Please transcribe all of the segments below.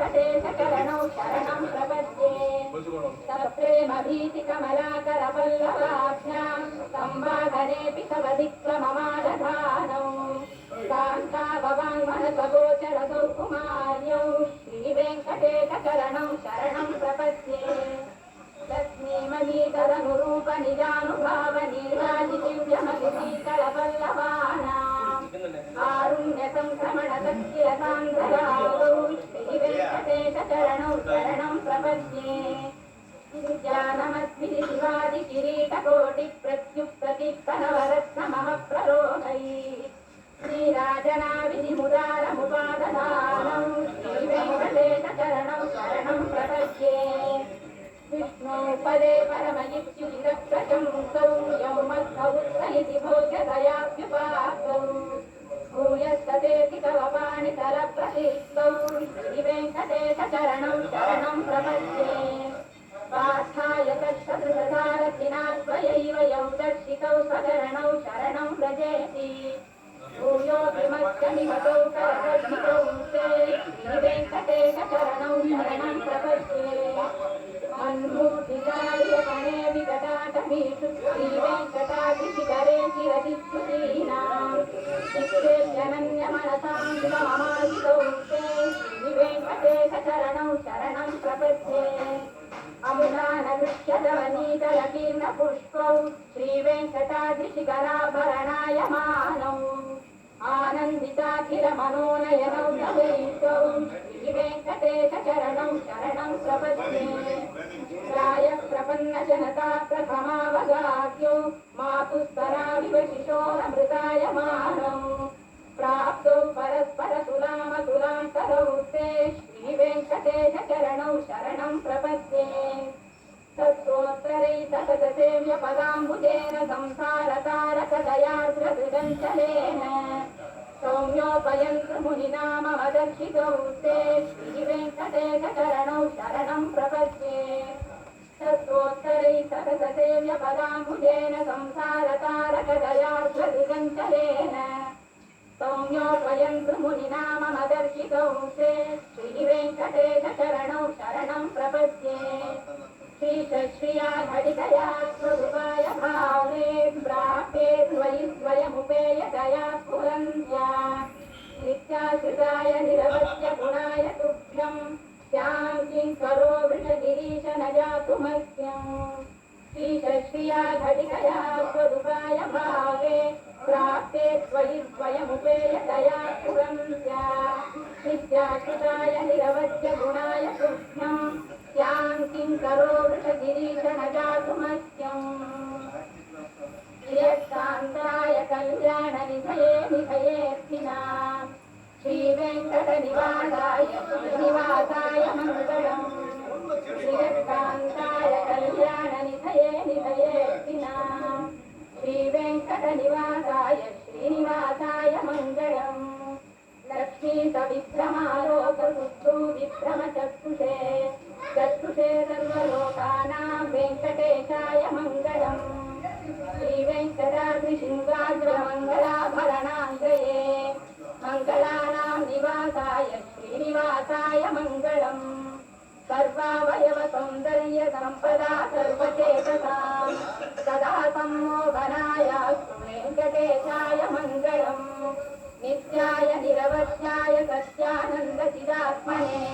शरणौ शरणं प्रपद्ये सप्रेमभीतिकमलाकरपल्लवाभ्यां संवाहनेऽपि सवधिक्रममादधानौ कान्ताभवाङ्मनसगोचरसौ कुमार्यौ श्रीवेङ्कटेशचरणौ शरणं प्रपद्ये लक्ष्मीमहीतरनुरूपनिजानुभावनीराजिदिव्यमतिशीतलपल्लवानाम् आरुण्यसङ्क्रमणशक्तिरसान्द्ररागौ श्रीवेङ्कटेशचरणौ शरणं प्रपद्ये विद्यानमस्मि शिवादिकिरीटकोटिप्रत्युत्प्रतिप्तनवरत्नमः प्ररोहैः श्रीराजनाविधिमुदारमुपादधानौ श्रीवेङ्कटेशचरणौ शरणं प्रपद्ये विष्णु पदे परमयुक्तिरप्रशंसौ यौमद्भौत्सहिति भोग्यदयाभ्युपासौ भूयस्ततेति तव पाणितलप्रतिष्ठौ श्रीवेङ्कटेशचरणं शरणं प्रपद्ये पार्थाय तत्सदृशसारथिनात्वयैव यौ दर्शितौ स्वचरणौ शरणं व्रजेति भूयोऽपि मध्यमिमतौ करदर्शितौ ते श्रीवेङ्कटेशचरणौ शरणं प्रपद्ये मन्मूर्तिकार्यकणे विकटाटमीषु श्रीवेङ्कटाद्रिशिखरे चिरतिस्तुतीनां नित्येत्यनन्यमनसां सममाहितौ ते श्रीवेङ्कटेशचरणौ शरणं प्रपद्ये अमुदानगृह्यतवनीतलकीर्णपुष्पौ श्रीवेङ्कटाद्रिशिखराभरणायमानौ आनन्दिताखिलमनोनयनौ तवैकौ श्रीवेङ्कटेशचरणौ शरणं प्रपद्ये प्रायः प्रपन्नजनता प्रथमावगाह्यो मातुस्तराविव शिशोरमृतायमानौ प्राप्तौ परस्परतुलामतुलान्तरौ ते श्रीवेङ्कटेशचरणौ शरणं प्रपद्ये तत्सोत्तरै सततसेव्यपदाम्बुजेन संसारतारकदयार्द्रसृजञ्चलेन सौम्योपयन्तृमुनिनाममदर्शितौ ते श्रीवेङ्कटेशचरणौ शरणं प्रपद्ये तत्सोत्तरै सततसेव्यपदाम्बुजेन संसारतारकदयार्द्रसृजञ्चलेन सौम्योपयन्तृमुनिनाममदर्शितौ ते श्रीवेङ्कटेशचरणौ शरणं प्रपद्ये श्रीया घटितया स्वरूपाय भावे प्राप्ते त्वयि स्वयमुपेयतया स्फुरन्त्या नित्याश्रिताय निरवध्य गुणाय तुभ्यं स्यां किं करो वृषगिरीश न जातुमस्यम् श्रीया घटितया स्वरूपाय भावे प्राप्ते त्वयि स्वयमुपेयतया स्फुरन्त्या नित्याश्रिताय निरवध्य गुणाय तुभ्यं स्यां किं करो वृषगिरीश न जातुमस्यम् श्रियकान्ताय कल्याणनिधये निधयेऽर्थिनां श्रीवेङ्कटनिवासाय श्रीनिवासाय मङ्गलम् श्रियकान्ताय कल्याणनिधये निधयेऽर्थिनां श्रीवेङ्कटनिवासाय श्रीनिवासाय मङ्गलम् लक्ष्मीसविभ्रमालोकसुद्धू विभ्रमचक्षुषे चक्षुषे सर्वलोकानां वेङ्कटेशाय मङ्गलम् श्रीवेङ्कटाद्रिशृङ्गाग्रमङ्गलाभरणाङ्गये मङ्गलानां निवासाय श्रीनिवासाय मङ्गलम् सर्वावयवसौन्दर्यसम्पदा सर्वचेतसां सदा सम्मोहनायास्तु वेङ्कटेशाय मङ्गलम् नित्याय निरवध्याय सत्यानन्दचिदात्मने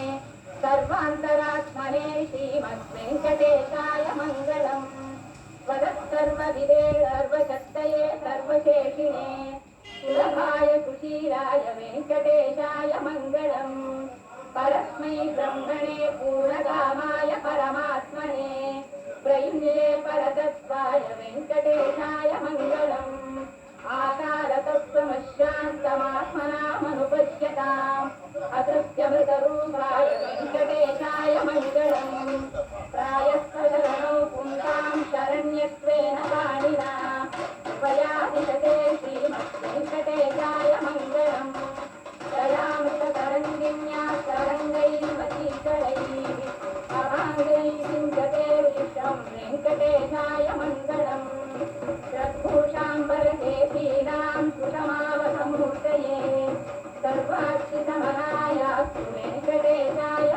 सर्वान्तरात्मने श्रीमद्वेङ्कटेशाय मङ्गलम् वदत्सर्वविदे सर्वशक्तये सर्वशेषिणे सुलभाय सुशीलाय वेङ्कटेशाय मङ्गलम् परस्मै ब्रह्मणे पूर्णकामाय परमात्मने प्रयुञ्जे परतत्त्वाय वेङ्कटेशाय मङ्गलम् आकारतत्त्वमशान्तमात्मनामनुपश्यताम् अतृप्यमृतरूपाय वेङ्कटेशाय मङ्गलम् प्रायस्त्वशरणौ पुंसां शरण्यत्वेन पाणिना त्वयादिशते श्रीमद्वेङ्कटेशाय मङ्गलम् दयामृततरङ्गिन्या तरङ्गैर्वशीकरैः अवाङ्गैः सिञ्चते विश्वं वेङ्कटेशाय मङ्गलम् रघुशाम्बरकेशीनां सुषमावसमूर्तये सर्वाक्षितमनायास्तु वेङ्कटेशाय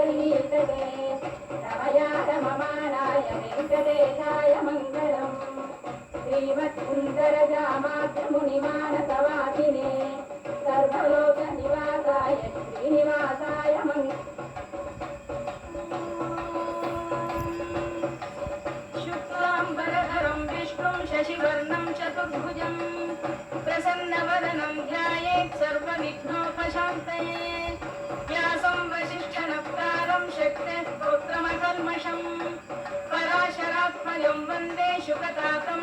श्रीवेङ्कटेश्वरीतटे रमया रममाणाय वेङ्कटेशाय मङ्गलम् श्रीमत्सुन्दरजामातृमुनिमानसवासिने सर्वलोकनिवासाय श्रीनिवासाय मङ्गलम् शुक्लाम्बरधरं विष्णुं शशिवर्णं चतुर्भुजं प्रसन्नवदनं ध्यायेत् सर्वविघ्नोपशान्तये व्यासं वसिष्ठनप्तारं शक्तेः स्तोत्रमकल्मषम् पराशरात्मजं वन्दे शुकतातं